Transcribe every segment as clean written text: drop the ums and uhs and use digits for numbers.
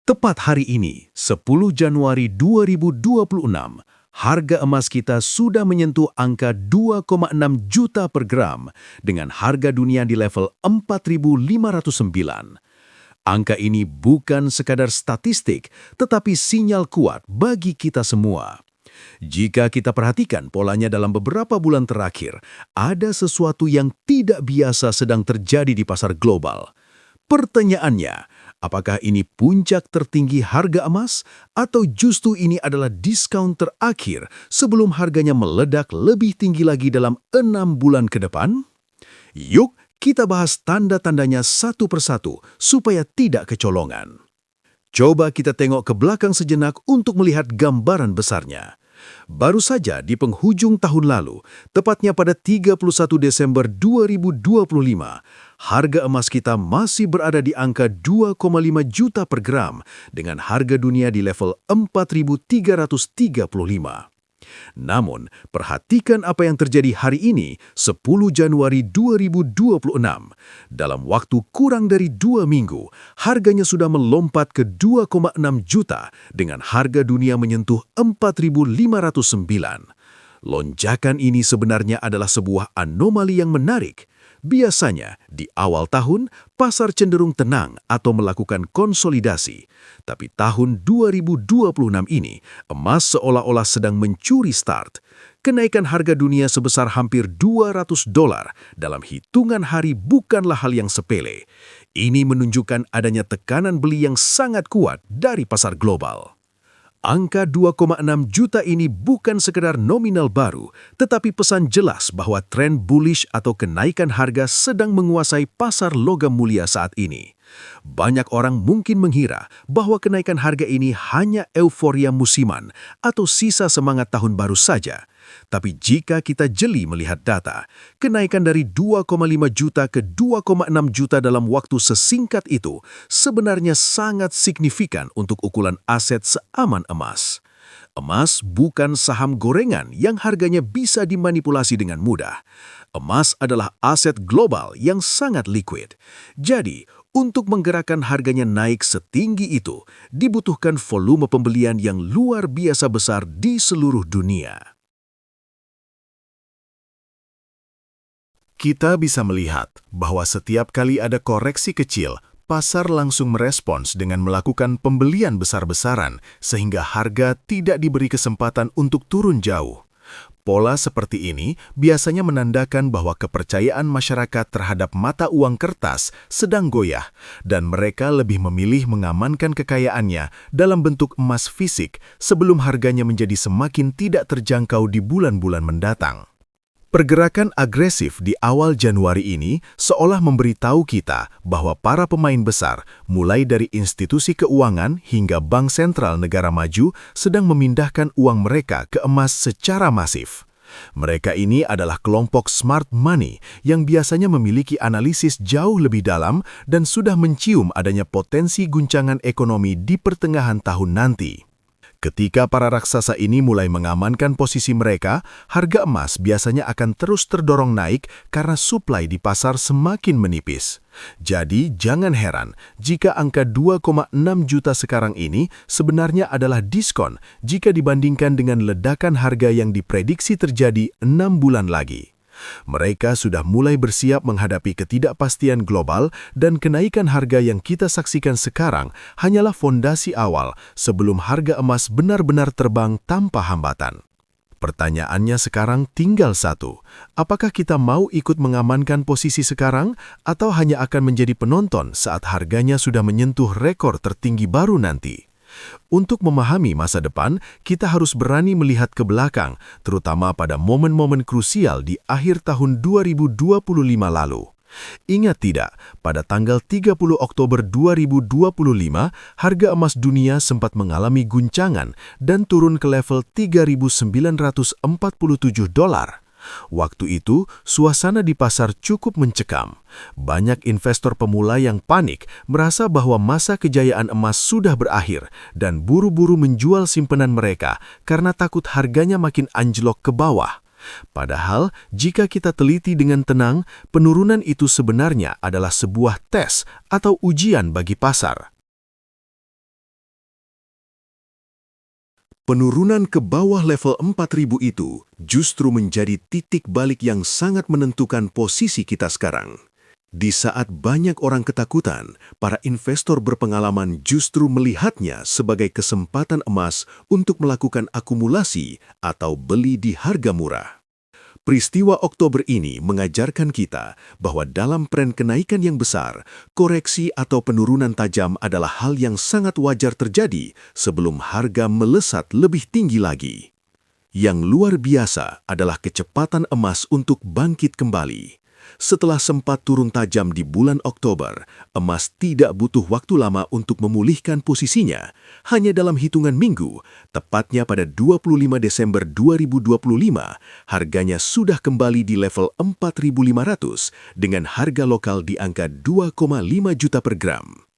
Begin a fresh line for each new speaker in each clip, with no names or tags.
Tepat hari ini, 10 Januari 2026, harga emas kita sudah menyentuh angka 2,6 juta per gram dengan harga dunia di level 4.509. Angka ini bukan sekadar statistik, tetapi sinyal kuat bagi kita semua. Jika kita perhatikan polanya dalam beberapa bulan terakhir, ada sesuatu yang tidak biasa sedang terjadi di pasar global. Pertanyaannya, apakah ini puncak tertinggi harga emas atau justru ini adalah diskon terakhir sebelum harganya meledak lebih tinggi lagi dalam 6 bulan ke depan? Yuk, kita bahas tanda-tandanya satu persatu supaya tidak kecolongan. Coba kita tengok ke belakang sejenak untuk melihat gambaran besarnya. Baru saja di penghujung tahun lalu, tepatnya pada 31 Desember 2025, harga emas kita masih berada di angka 2,5 juta per gram dengan harga dunia di level 4.335. Namun, perhatikan apa yang terjadi hari ini, 10 Januari 2026. Dalam waktu kurang dari 2 minggu, harganya sudah melompat ke 2,6 juta dengan harga dunia menyentuh 4.509. Lonjakan ini sebenarnya adalah sebuah anomali yang menarik. Biasanya, di awal tahun, pasar cenderung tenang atau melakukan konsolidasi. Tapi tahun 2026 ini, emas seolah-olah sedang mencuri start. Kenaikan harga dunia sebesar hampir $200 dalam hitungan hari bukanlah hal yang sepele. Ini menunjukkan adanya tekanan beli yang sangat kuat dari pasar global. Angka 2,6 juta ini bukan sekedar nominal baru, tetapi pesan jelas bahwa tren bullish atau kenaikan harga sedang menguasai pasar logam mulia saat ini. Banyak orang mungkin mengira bahwa kenaikan harga ini hanya euforia musiman atau sisa semangat tahun baru saja. Tapi jika kita jeli melihat data, kenaikan dari 2,5 juta ke 2,6 juta dalam waktu sesingkat itu sebenarnya sangat signifikan untuk ukuran aset seaman emas. Emas bukan saham gorengan yang harganya bisa dimanipulasi dengan mudah. Emas adalah aset global yang sangat liquid. Jadi, untuk menggerakkan harganya naik setinggi itu, dibutuhkan volume pembelian yang luar biasa besar di seluruh dunia.
Kita bisa melihat bahwa setiap kali ada koreksi kecil, pasar langsung merespons dengan melakukan pembelian besar-besaran sehingga harga tidak diberi kesempatan untuk turun jauh. Pola seperti ini biasanya menandakan bahwa kepercayaan masyarakat terhadap mata uang kertas sedang goyah dan mereka lebih memilih mengamankan kekayaannya dalam bentuk emas fisik sebelum harganya menjadi semakin tidak terjangkau di bulan-bulan mendatang. Pergerakan agresif di awal Januari ini seolah memberitahu kita bahwa para pemain besar, mulai dari institusi keuangan hingga bank sentral negara maju, sedang memindahkan uang mereka ke emas secara masif. Mereka ini adalah kelompok smart money yang biasanya memiliki analisis jauh lebih dalam dan sudah mencium adanya potensi guncangan ekonomi di pertengahan tahun nanti. Ketika para raksasa ini mulai mengamankan posisi mereka, harga emas biasanya akan terus terdorong naik karena suplai di pasar semakin menipis. Jadi, jangan heran jika angka 2,6 juta sekarang ini sebenarnya adalah diskon jika dibandingkan dengan ledakan harga yang diprediksi terjadi 6 bulan lagi. Mereka sudah mulai bersiap menghadapi ketidakpastian global dan kenaikan harga yang kita saksikan sekarang hanyalah fondasi awal sebelum harga emas benar-benar terbang tanpa hambatan. Pertanyaannya sekarang tinggal satu, apakah kita mau ikut mengamankan posisi sekarang atau hanya akan menjadi penonton saat harganya sudah menyentuh rekor tertinggi baru nanti? Untuk memahami masa depan, kita harus berani melihat ke belakang, terutama pada momen-momen krusial di akhir tahun 2025 lalu. Ingat tidak, pada tanggal 30 Oktober 2025, harga emas dunia sempat mengalami guncangan dan turun ke level $3.947. Waktu itu, suasana di pasar cukup mencekam. Banyak investor pemula yang panik merasa bahwa masa kejayaan emas sudah berakhir dan buru-buru menjual simpanan mereka karena takut harganya makin anjlok ke bawah. Padahal, jika kita teliti dengan tenang, penurunan itu sebenarnya adalah sebuah tes atau ujian bagi pasar.
Penurunan ke bawah level 4.000 itu justru menjadi titik balik yang sangat menentukan posisi kita sekarang. Di saat banyak orang ketakutan, para investor berpengalaman justru melihatnya sebagai kesempatan emas untuk melakukan akumulasi atau beli di harga murah. Peristiwa Oktober ini mengajarkan kita bahwa dalam tren kenaikan yang besar, koreksi atau penurunan tajam adalah hal yang sangat wajar terjadi sebelum harga melesat lebih tinggi lagi. Yang luar biasa adalah kecepatan emas untuk bangkit kembali. Setelah sempat turun tajam di bulan Oktober, emas tidak butuh waktu lama untuk memulihkan posisinya. Hanya dalam hitungan minggu, tepatnya pada 25 Desember 2025, harganya sudah kembali di level 4.500 dengan harga lokal di angka 2,5 juta per gram.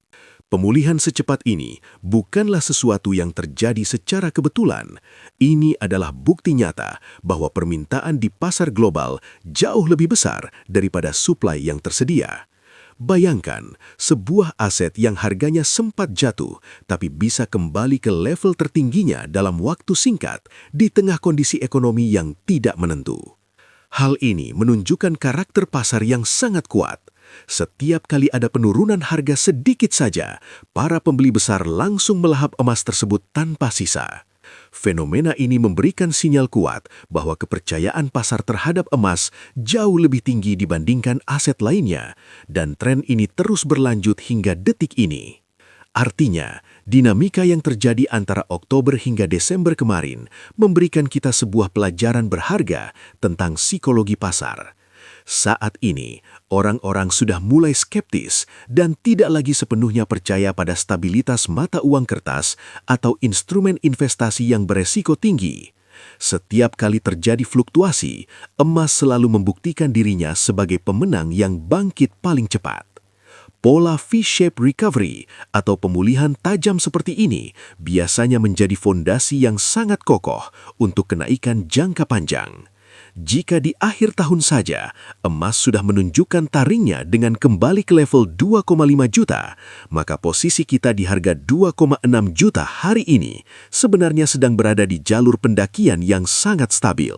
Pemulihan secepat ini bukanlah sesuatu yang terjadi secara kebetulan. Ini adalah bukti nyata bahwa permintaan di pasar global jauh lebih besar daripada suplai yang tersedia. Bayangkan, sebuah aset yang harganya sempat jatuh tapi bisa kembali ke level tertingginya dalam waktu singkat di tengah kondisi ekonomi yang tidak menentu. Hal ini menunjukkan karakter pasar yang sangat kuat. Setiap kali ada penurunan harga sedikit saja, para pembeli besar langsung melahap emas tersebut tanpa sisa. Fenomena ini memberikan sinyal kuat bahwa kepercayaan pasar terhadap emas jauh lebih tinggi dibandingkan aset lainnya, dan tren ini terus berlanjut hingga detik ini. Artinya, dinamika yang terjadi antara Oktober hingga Desember kemarin memberikan kita sebuah pelajaran berharga tentang psikologi pasar. Saat ini, orang-orang sudah mulai skeptis dan tidak lagi sepenuhnya percaya pada stabilitas mata uang kertas atau instrumen investasi yang beresiko tinggi. Setiap kali terjadi fluktuasi, emas selalu membuktikan dirinya sebagai pemenang yang bangkit paling cepat. Pola V-shape recovery atau pemulihan tajam seperti ini biasanya menjadi fondasi yang sangat kokoh untuk kenaikan jangka panjang. Jika di akhir tahun saja emas sudah menunjukkan taringnya dengan kembali ke level 2,5 juta, maka posisi kita di harga 2,6 juta hari ini sebenarnya sedang berada di jalur pendakian yang sangat stabil.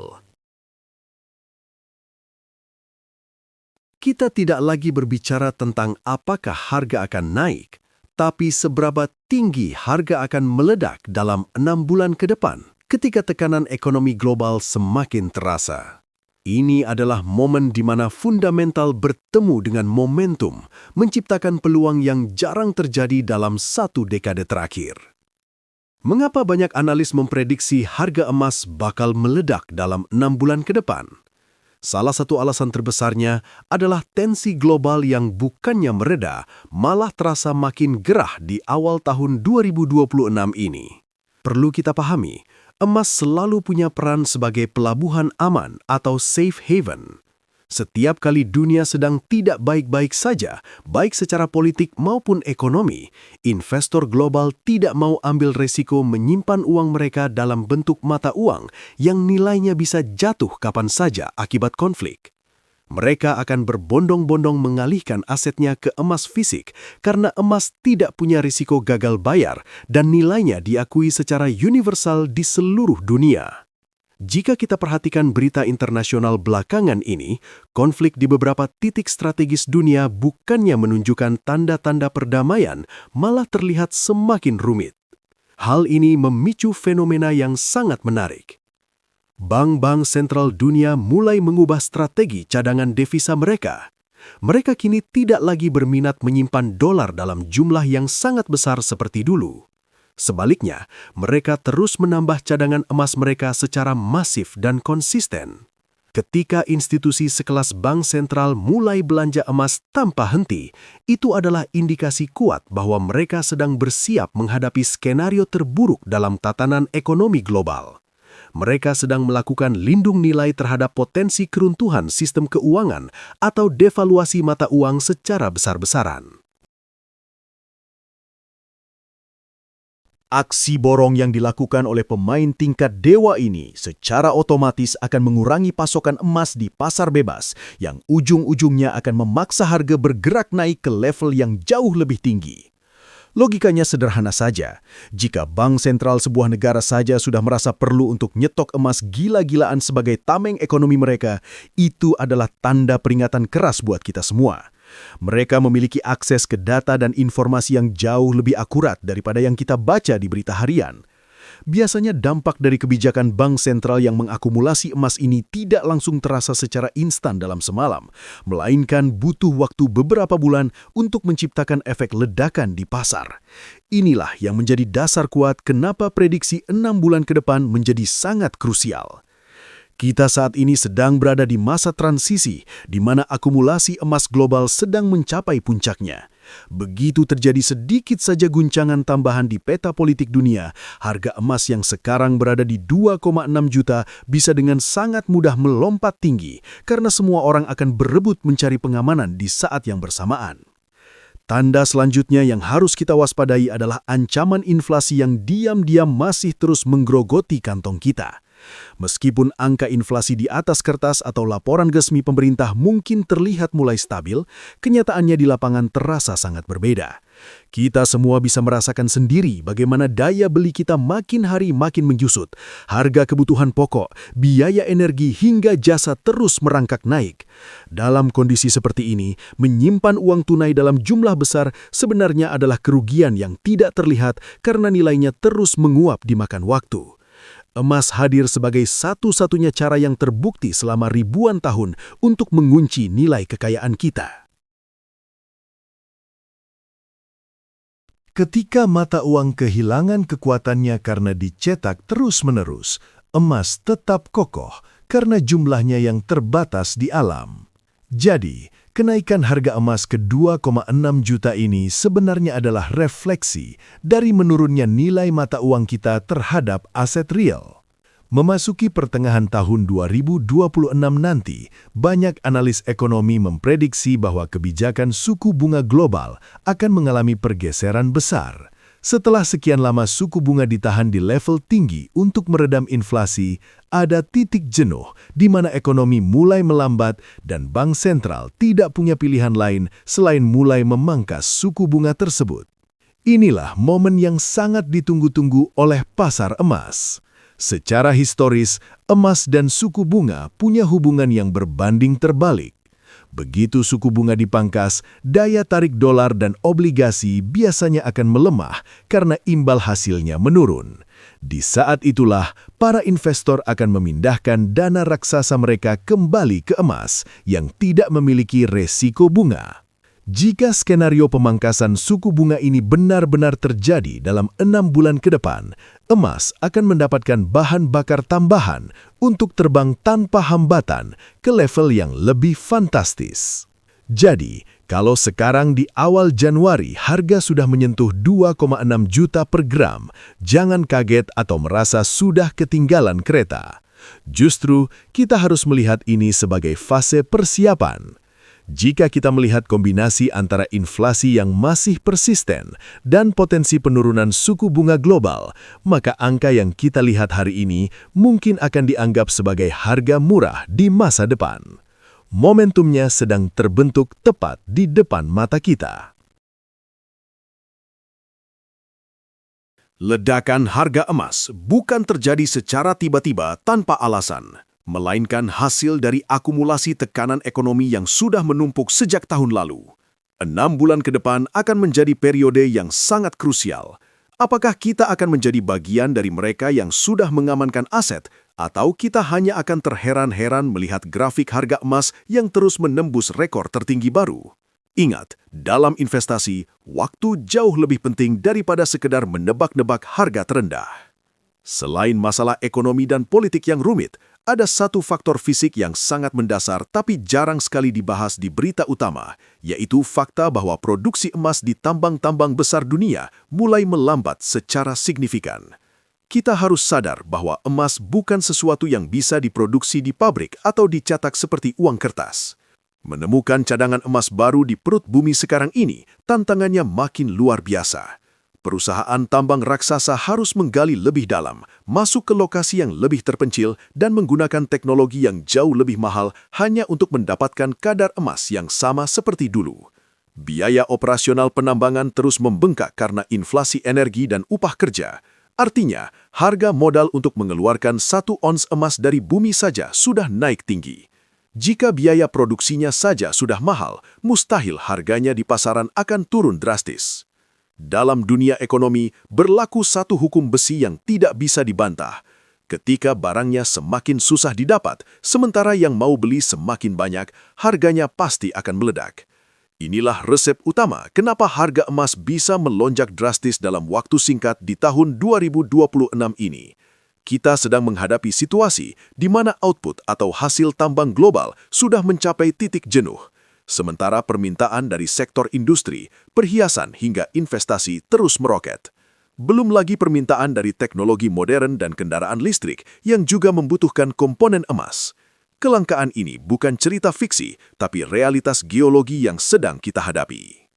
Kita tidak lagi berbicara tentang apakah harga akan naik, tapi seberapa tinggi harga akan meledak dalam 6 bulan ke depan. Ketika tekanan ekonomi global semakin terasa. Ini adalah momen di mana fundamental bertemu dengan momentum, menciptakan peluang yang jarang terjadi dalam satu dekade terakhir. Mengapa banyak analis memprediksi harga emas bakal meledak dalam 6 bulan ke depan? Salah satu alasan terbesarnya adalah tensi global yang bukannya mereda, malah terasa makin gerah di awal tahun 2026 ini. Perlu kita pahami, emas selalu punya peran sebagai pelabuhan aman atau safe haven. Setiap kali dunia sedang tidak baik-baik saja, baik secara politik maupun ekonomi, investor global tidak mau ambil resiko menyimpan uang mereka dalam bentuk mata uang yang nilainya bisa jatuh kapan saja akibat konflik. Mereka akan berbondong-bondong mengalihkan asetnya ke emas fisik karena emas tidak punya risiko gagal bayar dan nilainya diakui secara universal di seluruh dunia. Jika kita perhatikan berita internasional belakangan ini, konflik di beberapa titik strategis dunia bukannya menunjukkan tanda-tanda perdamaian, malah terlihat semakin rumit. Hal ini memicu fenomena yang sangat menarik. Bank-bank sentral dunia mulai mengubah strategi cadangan devisa mereka. Mereka kini tidak lagi berminat menyimpan dolar dalam jumlah yang sangat besar seperti dulu. Sebaliknya, mereka terus menambah cadangan emas mereka secara masif dan konsisten. Ketika institusi sekelas bank sentral mulai belanja emas tanpa henti, itu adalah indikasi kuat bahwa mereka sedang bersiap menghadapi skenario terburuk dalam tatanan ekonomi global. Mereka sedang melakukan lindung nilai terhadap potensi keruntuhan sistem keuangan atau devaluasi mata uang secara besar-besaran.
Aksi borong yang dilakukan oleh pemain tingkat dewa ini secara otomatis akan mengurangi pasokan emas di pasar bebas yang ujung-ujungnya akan memaksa harga bergerak naik ke level yang jauh lebih tinggi.
Logikanya sederhana saja. Jika bank sentral sebuah negara saja sudah merasa perlu untuk nyetok emas gila-gilaan sebagai tameng ekonomi mereka, itu adalah tanda peringatan keras buat kita semua. Mereka memiliki akses ke data dan informasi yang jauh lebih akurat daripada yang kita baca di berita harian. Biasanya dampak dari kebijakan bank sentral yang mengakumulasi emas ini tidak langsung terasa secara instan dalam semalam, melainkan butuh waktu beberapa bulan untuk menciptakan efek ledakan di pasar. Inilah yang menjadi dasar kuat kenapa prediksi 6 bulan ke depan menjadi sangat krusial. Kita saat ini sedang berada di masa transisi di mana akumulasi emas global sedang mencapai puncaknya. Begitu terjadi sedikit saja guncangan tambahan di peta politik dunia, harga emas yang sekarang berada di 2,6 juta bisa dengan sangat mudah melompat tinggi karena semua orang akan berebut mencari pengamanan di saat yang bersamaan. Tanda selanjutnya yang harus kita waspadai adalah ancaman inflasi yang diam-diam masih terus menggerogoti kantong kita. Meskipun angka inflasi di atas kertas atau laporan resmi pemerintah mungkin terlihat mulai stabil, kenyataannya di lapangan terasa sangat berbeda. Kita semua bisa merasakan sendiri bagaimana daya beli kita makin hari makin menjusut. Harga kebutuhan pokok, biaya energi hingga jasa terus merangkak naik. Dalam kondisi seperti ini, menyimpan uang tunai dalam jumlah besar sebenarnya adalah kerugian yang tidak terlihat karena nilainya terus menguap dimakan waktu. Emas hadir sebagai satu-satunya cara yang terbukti selama ribuan tahun untuk mengunci nilai kekayaan kita.
Ketika mata uang kehilangan kekuatannya karena dicetak terus-menerus, emas tetap kokoh karena jumlahnya yang terbatas di alam. Jadi, kenaikan harga emas ke 2,6 juta ini sebenarnya adalah refleksi dari menurunnya nilai mata uang kita terhadap aset real. Memasuki pertengahan tahun 2026 nanti, banyak analis ekonomi memprediksi bahwa kebijakan suku bunga global akan mengalami pergeseran besar. Setelah sekian lama suku bunga ditahan di level tinggi untuk meredam inflasi, ada titik jenuh di mana ekonomi mulai melambat dan bank sentral tidak punya pilihan lain selain mulai memangkas suku bunga tersebut. Inilah momen yang sangat ditunggu-tunggu oleh pasar emas. Secara historis, emas dan suku bunga punya hubungan yang berbanding terbalik. Begitu suku bunga dipangkas, daya tarik dolar dan obligasi biasanya akan melemah karena imbal hasilnya menurun. Di saat itulah, para investor akan memindahkan dana raksasa mereka kembali ke emas yang tidak memiliki resiko bunga. Jika skenario pemangkasan suku bunga ini benar-benar terjadi dalam 6 bulan ke depan, emas akan mendapatkan bahan bakar tambahan untuk terbang tanpa hambatan ke level yang lebih fantastis. Jadi, kalau sekarang di awal Januari harga sudah menyentuh 2,6 juta per gram, jangan kaget atau merasa sudah ketinggalan kereta. Justru, kita harus melihat ini sebagai fase persiapan. Jika kita melihat kombinasi antara inflasi yang masih persisten dan potensi penurunan suku bunga global, maka angka yang kita lihat hari ini mungkin akan dianggap sebagai harga murah di masa depan. Momentumnya sedang terbentuk tepat di depan mata kita.
Ledakan harga emas bukan terjadi secara tiba-tiba tanpa alasan, melainkan hasil dari akumulasi tekanan ekonomi yang sudah menumpuk sejak tahun lalu. 6 bulan ke depan akan menjadi periode yang sangat krusial. Apakah kita akan menjadi bagian dari mereka yang sudah mengamankan aset, atau kita hanya akan terheran-heran melihat grafik harga emas yang terus menembus rekor tertinggi baru? Ingat, dalam investasi, waktu jauh lebih penting daripada sekedar menebak-nebak harga terendah. Selain masalah ekonomi dan politik yang rumit, ada satu faktor fisik yang sangat mendasar tapi jarang sekali dibahas di berita utama, yaitu fakta bahwa produksi emas di tambang-tambang besar dunia mulai melambat secara signifikan. Kita harus sadar bahwa emas bukan sesuatu yang bisa diproduksi di pabrik atau dicetak seperti uang kertas. Menemukan cadangan emas baru di perut bumi sekarang ini, tantangannya makin luar biasa. Perusahaan tambang raksasa harus menggali lebih dalam, masuk ke lokasi yang lebih terpencil, dan menggunakan teknologi yang jauh lebih mahal hanya untuk mendapatkan kadar emas yang sama seperti dulu. Biaya operasional penambangan terus membengkak karena inflasi energi dan upah kerja. Artinya, harga modal untuk mengeluarkan 1 ons emas dari bumi saja sudah naik tinggi. Jika biaya produksinya saja sudah mahal, mustahil harganya di pasaran akan turun drastis. Dalam dunia ekonomi, berlaku satu hukum besi yang tidak bisa dibantah. Ketika barangnya semakin susah didapat, sementara yang mau beli semakin banyak, harganya pasti akan meledak. Inilah resep utama kenapa harga emas bisa melonjak drastis dalam waktu singkat di tahun 2026 ini. Kita sedang menghadapi situasi di mana output atau hasil tambang global sudah mencapai titik jenuh, sementara permintaan dari sektor industri, perhiasan hingga investasi terus meroket. Belum lagi permintaan dari teknologi modern dan kendaraan listrik yang juga membutuhkan komponen emas. Kelangkaan ini bukan cerita fiksi, tapi realitas geologi yang sedang kita hadapi.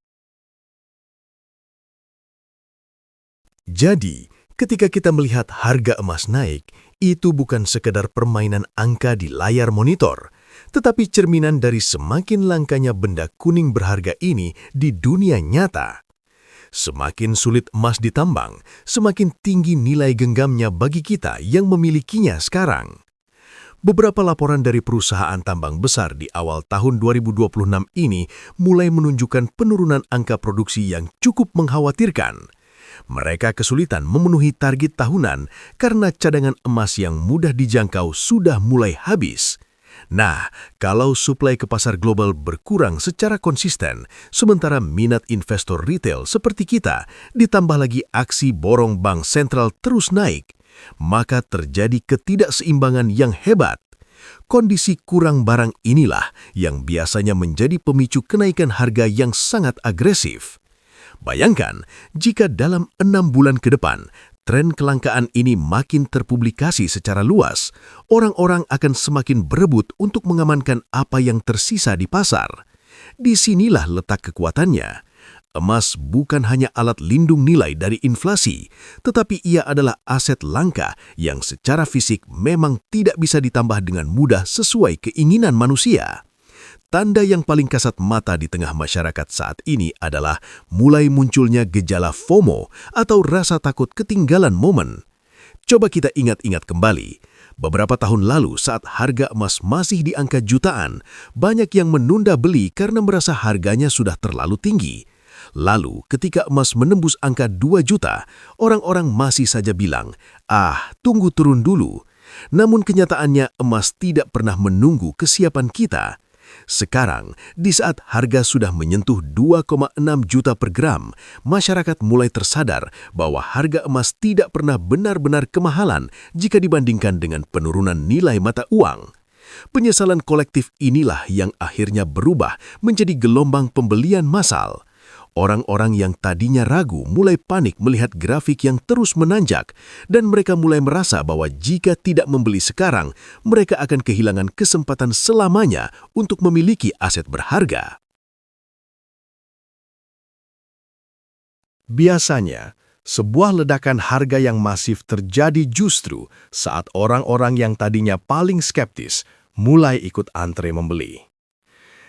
Jadi, ketika kita melihat harga emas naik, itu bukan sekedar permainan angka di layar monitor, tetapi cerminan dari semakin langkanya benda kuning berharga ini di dunia nyata. Semakin sulit emas ditambang, semakin tinggi nilai genggamnya bagi kita yang memilikinya sekarang. Beberapa laporan dari perusahaan tambang besar di awal tahun 2026 ini mulai menunjukkan penurunan angka produksi yang cukup mengkhawatirkan. Mereka kesulitan memenuhi target tahunan karena cadangan emas yang mudah dijangkau sudah mulai habis. Nah, kalau suplai ke pasar global berkurang secara konsisten, sementara minat investor retail seperti kita, ditambah lagi aksi borong bank sentral terus naik, maka terjadi ketidakseimbangan yang hebat. Kondisi kurang barang inilah yang biasanya menjadi pemicu kenaikan harga yang sangat agresif. Bayangkan, jika dalam 6 bulan ke depan, tren kelangkaan ini makin terpublikasi secara luas, orang-orang akan semakin berebut untuk mengamankan apa yang tersisa di pasar. Disinilah letak kekuatannya. Emas bukan hanya alat lindung nilai dari inflasi, tetapi ia adalah aset langka yang secara fisik memang tidak bisa ditambah dengan mudah sesuai keinginan manusia. Tanda yang paling kasat mata di tengah masyarakat saat ini adalah mulai munculnya gejala FOMO atau rasa takut ketinggalan momen. Coba kita ingat-ingat kembali. Beberapa tahun lalu saat harga emas masih di angka jutaan, banyak yang menunda beli karena merasa harganya sudah terlalu tinggi. Lalu, ketika emas menembus angka 2 juta, orang-orang masih saja bilang, tunggu turun dulu. Namun kenyataannya emas tidak pernah menunggu kesiapan kita. Sekarang, di saat harga sudah menyentuh 2,6 juta per gram, masyarakat mulai tersadar bahwa harga emas tidak pernah benar-benar kemahalan jika dibandingkan dengan penurunan nilai mata uang. Penyesalan kolektif inilah yang akhirnya berubah menjadi gelombang pembelian massal. Orang-orang yang tadinya ragu mulai panik melihat grafik yang terus menanjak dan mereka mulai merasa bahwa jika tidak membeli sekarang, mereka akan kehilangan kesempatan selamanya untuk memiliki aset berharga.
Biasanya, sebuah ledakan harga yang masif terjadi justru saat orang-orang yang tadinya paling skeptis mulai ikut antre membeli.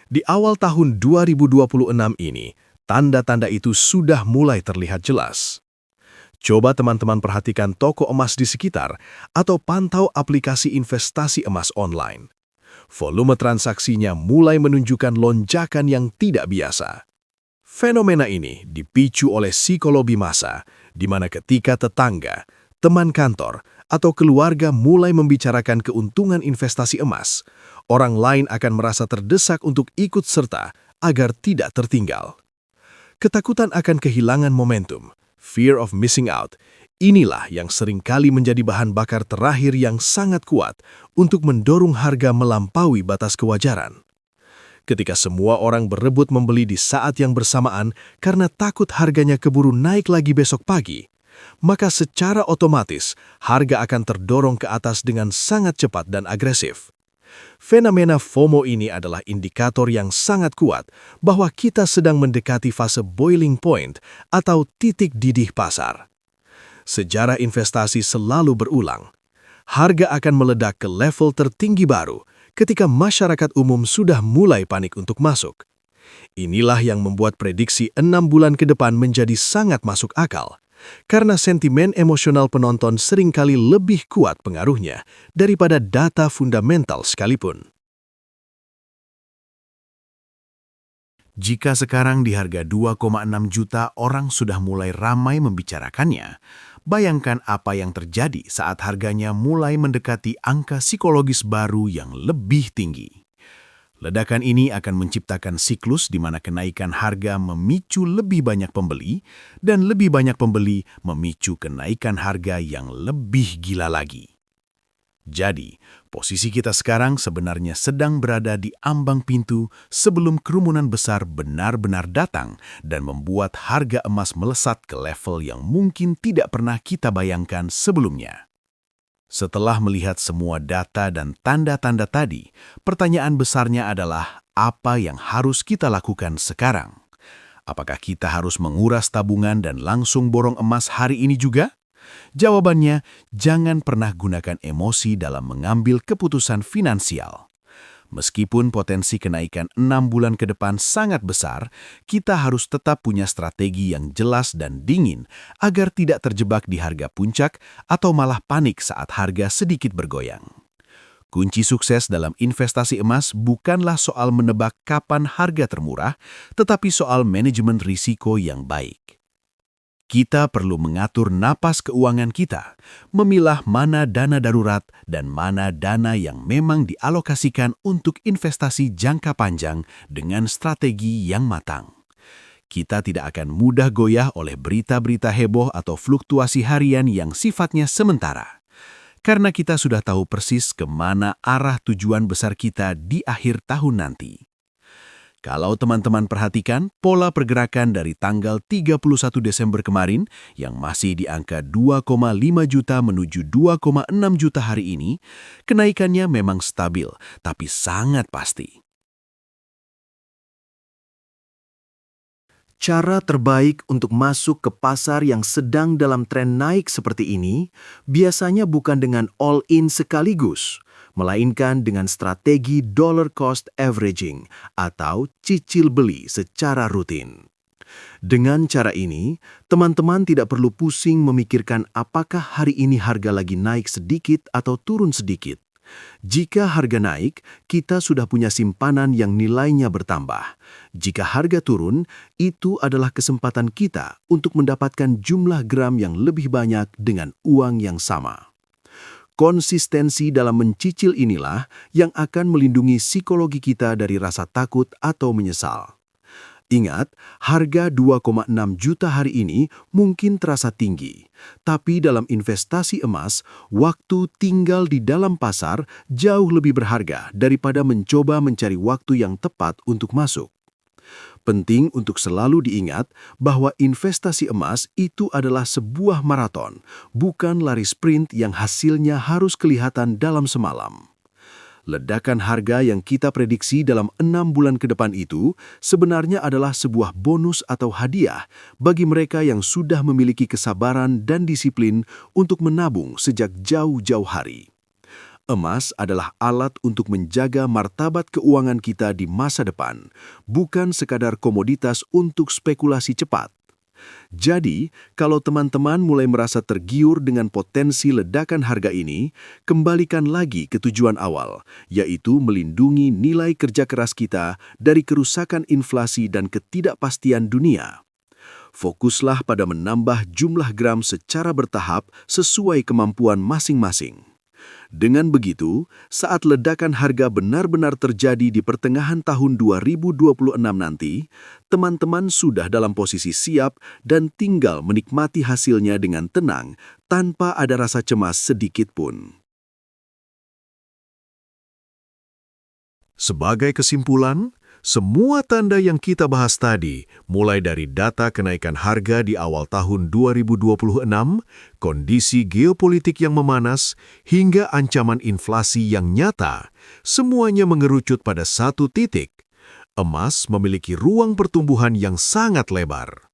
Di awal tahun 2026 ini, tanda-tanda itu sudah mulai terlihat jelas. Coba teman-teman perhatikan toko emas di sekitar atau pantau aplikasi investasi emas online. Volume transaksinya mulai menunjukkan lonjakan yang tidak biasa. Fenomena ini dipicu oleh psikologi massa, di mana ketika tetangga, teman kantor, atau keluarga mulai membicarakan keuntungan investasi emas, orang lain akan merasa terdesak untuk ikut serta agar tidak tertinggal. Ketakutan akan kehilangan momentum, fear of missing out, inilah yang seringkali menjadi bahan bakar terakhir yang sangat kuat untuk mendorong harga melampaui batas kewajaran. Ketika semua orang berebut membeli di saat yang bersamaan karena takut harganya keburu naik lagi besok pagi, maka secara otomatis harga akan terdorong ke atas dengan sangat cepat dan agresif. Fenomena FOMO ini adalah indikator yang sangat kuat bahwa kita sedang mendekati fase boiling point atau titik didih pasar. Sejarah investasi selalu berulang. Harga akan meledak ke level tertinggi baru ketika masyarakat umum sudah mulai panik untuk masuk. Inilah yang membuat prediksi 6 bulan ke depan menjadi sangat masuk akal, karena sentimen emosional penonton seringkali lebih kuat pengaruhnya daripada data fundamental sekalipun.
Jika sekarang di harga 2,6 juta orang sudah mulai ramai membicarakannya, bayangkan apa yang terjadi saat harganya mulai mendekati angka psikologis baru yang lebih tinggi. Ledakan ini akan menciptakan siklus di mana kenaikan harga memicu lebih banyak pembeli, dan lebih banyak pembeli memicu kenaikan harga yang lebih gila lagi. Jadi, posisi kita sekarang sebenarnya sedang berada di ambang pintu sebelum kerumunan besar benar-benar datang dan membuat harga emas melesat ke level yang mungkin tidak pernah kita bayangkan sebelumnya. Setelah melihat semua data dan tanda-tanda tadi, pertanyaan besarnya adalah apa yang harus kita lakukan sekarang? Apakah kita harus menguras tabungan dan langsung borong emas hari ini juga? Jawabannya, jangan pernah gunakan emosi dalam mengambil keputusan finansial. Meskipun potensi kenaikan 6 bulan ke depan sangat besar, kita harus tetap punya strategi yang jelas dan dingin agar tidak terjebak di harga puncak atau malah panik saat harga sedikit bergoyang. Kunci sukses dalam investasi emas bukanlah soal menebak kapan harga termurah, tetapi soal manajemen risiko yang baik. Kita perlu mengatur napas keuangan kita, memilah mana dana darurat dan mana dana yang memang dialokasikan untuk investasi jangka panjang dengan strategi yang matang. Kita tidak akan mudah goyah oleh berita-berita heboh atau fluktuasi harian yang sifatnya sementara, karena kita sudah tahu persis kemana arah tujuan besar kita di akhir tahun nanti. Kalau teman-teman perhatikan pola pergerakan dari tanggal 31 Desember kemarin yang masih di angka 2,5 juta menuju 2,6 juta hari ini, kenaikannya memang stabil, tapi sangat pasti.
Cara terbaik untuk masuk ke pasar yang sedang dalam tren naik seperti ini biasanya bukan dengan all-in sekaligus, melainkan dengan strategi dollar cost averaging atau cicil beli secara rutin. Dengan cara ini, teman-teman tidak perlu pusing memikirkan apakah hari ini harga lagi naik sedikit atau turun sedikit. Jika harga naik, kita sudah punya simpanan yang nilainya bertambah. Jika harga turun, itu adalah kesempatan kita untuk mendapatkan jumlah gram yang lebih banyak dengan uang yang sama. Konsistensi dalam mencicil inilah yang akan melindungi psikologi kita dari rasa takut atau menyesal. Ingat, harga 2,6 juta hari ini mungkin terasa tinggi, tapi dalam investasi emas, waktu tinggal di dalam pasar jauh lebih berharga daripada mencoba mencari waktu yang tepat untuk masuk. Penting untuk selalu diingat bahwa investasi emas itu adalah sebuah maraton, bukan lari sprint yang hasilnya harus kelihatan dalam semalam. Ledakan harga yang kita prediksi dalam 6 bulan ke depan itu sebenarnya adalah sebuah bonus atau hadiah bagi mereka yang sudah memiliki kesabaran dan disiplin untuk menabung sejak jauh-jauh hari. Emas adalah alat untuk menjaga martabat keuangan kita di masa depan, bukan sekadar komoditas untuk spekulasi cepat. Jadi, kalau teman-teman mulai merasa tergiur dengan potensi ledakan harga ini, kembalikan lagi ke tujuan awal, yaitu melindungi nilai kerja keras kita dari kerusakan inflasi dan ketidakpastian dunia. Fokuslah pada menambah jumlah gram secara bertahap sesuai kemampuan masing-masing. Dengan begitu, saat ledakan harga benar-benar terjadi di pertengahan tahun 2026 nanti, teman-teman sudah dalam posisi siap dan tinggal menikmati hasilnya dengan tenang tanpa ada rasa cemas sedikit pun.
Sebagai kesimpulan, semua tanda yang kita bahas tadi, mulai dari data kenaikan harga di awal tahun 2026, kondisi geopolitik yang memanas, hingga ancaman inflasi yang nyata, semuanya mengerucut pada satu titik. Emas memiliki ruang pertumbuhan yang sangat lebar.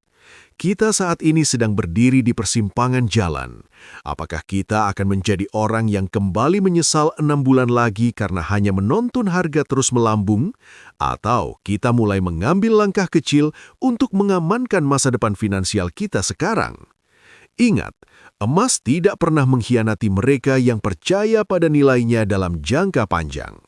Kita saat ini sedang berdiri di persimpangan jalan. Apakah kita akan menjadi orang yang kembali menyesal 6 bulan lagi karena hanya menonton harga terus melambung? Atau kita mulai mengambil langkah kecil untuk mengamankan masa depan finansial kita sekarang? Ingat, emas tidak pernah mengkhianati mereka yang percaya pada nilainya dalam jangka panjang.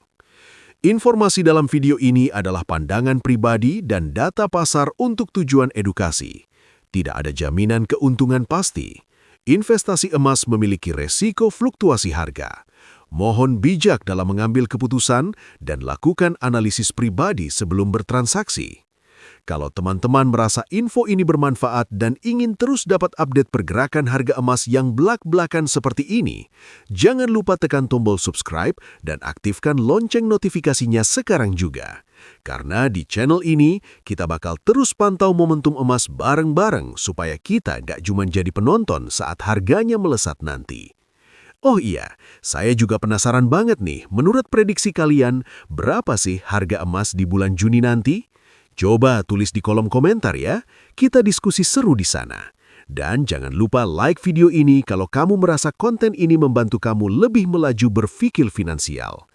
Informasi dalam video ini adalah pandangan pribadi dan data pasar untuk tujuan edukasi. Tidak ada jaminan keuntungan pasti. Investasi emas memiliki resiko fluktuasi harga. Mohon bijak dalam mengambil keputusan dan lakukan analisis pribadi sebelum bertransaksi. Kalau teman-teman merasa info ini bermanfaat dan ingin terus dapat update pergerakan harga emas yang belak-belakan seperti ini, jangan lupa tekan tombol subscribe dan aktifkan lonceng notifikasinya sekarang juga. Karena di channel ini, kita bakal terus pantau momentum emas bareng-bareng supaya kita nggak cuma jadi penonton saat harganya melesat nanti. Oh iya, saya juga penasaran banget nih, menurut prediksi kalian, berapa sih harga emas di bulan Juni nanti? Coba tulis di kolom komentar ya, kita diskusi seru di sana. Dan jangan lupa like video ini kalau kamu merasa konten ini membantu kamu lebih melaju berpikir finansial.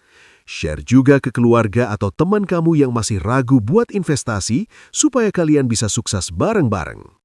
Share juga ke keluarga atau teman kamu yang masih ragu buat investasi supaya kalian bisa sukses bareng-bareng.